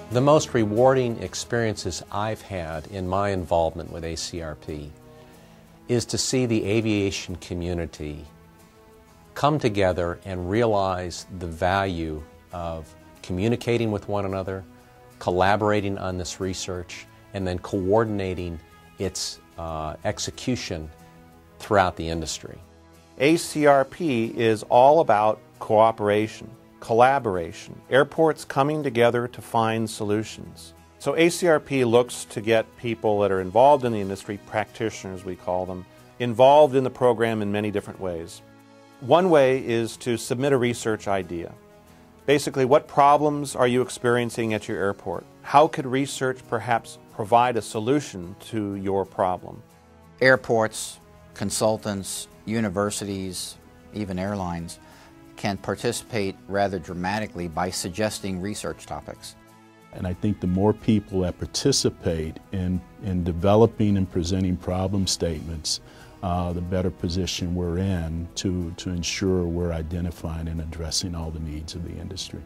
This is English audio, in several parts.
The most rewarding experiences I've had in my involvement with ACRP is to see the aviation community come together and realize the value of communicating with one another, collaborating on this research, and then coordinating its execution throughout the industry. ACRP is all about cooperation, collaboration, airports coming together to find solutions. So ACRP looks to get people that are involved in the industry, practitioners we call them, involved in the program in many different ways. One way is to submit a research idea. Basically, what problems are you experiencing at your airport? How could research perhaps provide a solution to your problem? Airports, consultants, universities, even airlines can participate rather dramatically by suggesting research topics. And I think the more people that participate in developing and presenting problem statements, the better position we're in to ensure we're identifying and addressing all the needs of the industry.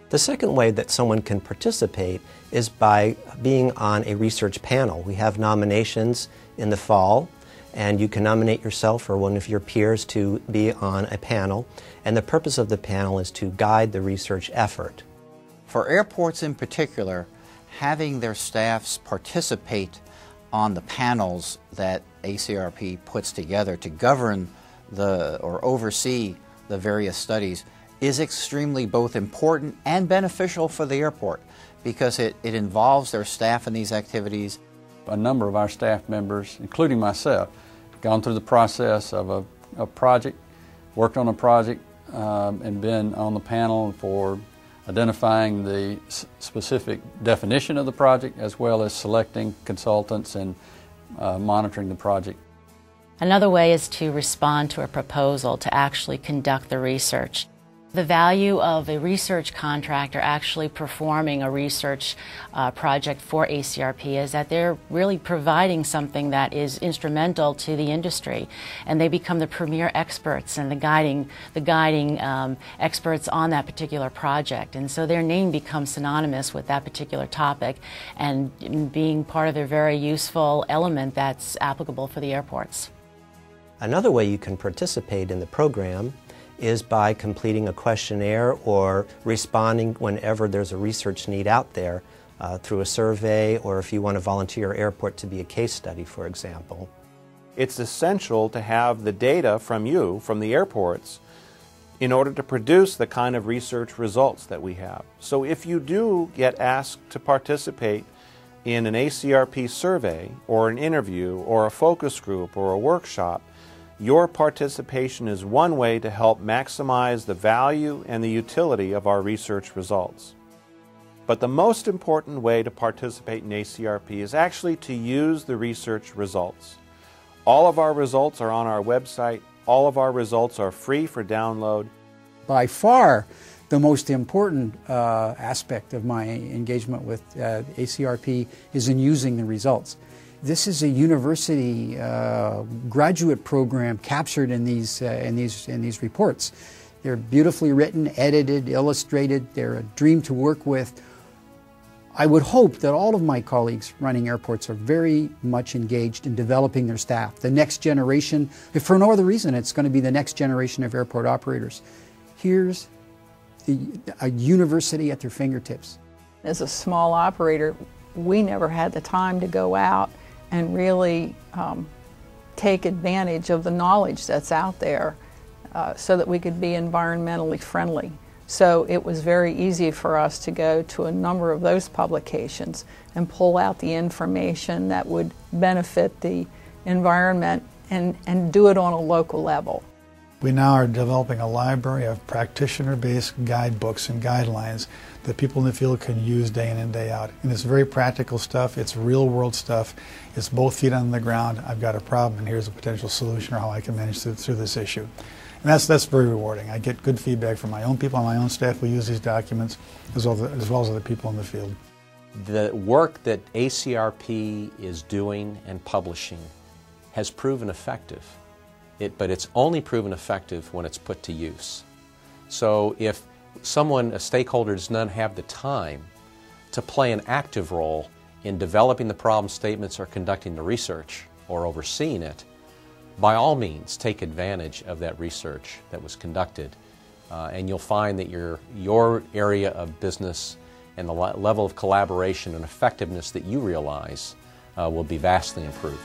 The second way that someone can participate is by being on a research panel. We have nominations in the fall, and you can nominate yourself or one of your peers to be on a panel, and the purpose of the panel is to guide the research effort. For airports in particular, having their staffs participate on the panels that ACRP puts together to govern or oversee the various studies is extremely both important and beneficial for the airport because it involves their staff in these activities. A number of our staff members, including myself, gone through the process of a project, worked on a project, and been on the panel for identifying the specific definition of the project as well as selecting consultants and monitoring the project. Another way is to respond to a proposal to actually conduct the research. The value of a research contractor actually performing a research project for ACRP is that they're really providing something that is instrumental to the industry, and they become the premier experts and the guiding experts on that particular project. And so their name becomes synonymous with that particular topic and being part of a very useful element that's applicable for the airports. Another way you can participate in the program is by completing a questionnaire or responding whenever there's a research need out there through a survey, or if you want to volunteer your airport to be a case study, for example. It's essential to have the data from you, from the airports, in order to produce the kind of research results that we have. So if you do get asked to participate in an ACRP survey or an interview or a focus group or a workshop, your participation is one way to help maximize the value and the utility of our research results. But the most important way to participate in ACRP is actually to use the research results. All of our results are on our website. All of our results are free for download. By far, the most important aspect of my engagement with ACRP is in using the results. This is a university graduate program captured in these reports. They're beautifully written, edited, illustrated. They're a dream to work with. I would hope that all of my colleagues running airports are very much engaged in developing their staff. The next generation, if for no other reason, it's going to be the next generation of airport operators. Here's a university at their fingertips. As a small operator, we never had the time to go out and really take advantage of the knowledge that's out there so that we could be environmentally friendly. So it was very easy for us to go to a number of those publications and pull out the information that would benefit the environment and do it on a local level. We now are developing a library of practitioner-based guidebooks and guidelines that people in the field can use day in and day out. And it's very practical stuff, it's real-world stuff, it's both feet on the ground. I've got a problem and here's a potential solution or how I can manage through this issue. And that's very rewarding. I get good feedback from my own people on my own staff who use these documents as well as other people in the field. The work that ACRP is doing and publishing has proven effective. But it's only proven effective when it's put to use. So if a stakeholder does not have the time to play an active role in developing the problem statements or conducting the research or overseeing it, by all means take advantage of that research that was conducted. And you'll find that your area of business and the level of collaboration and effectiveness that you realize will be vastly improved.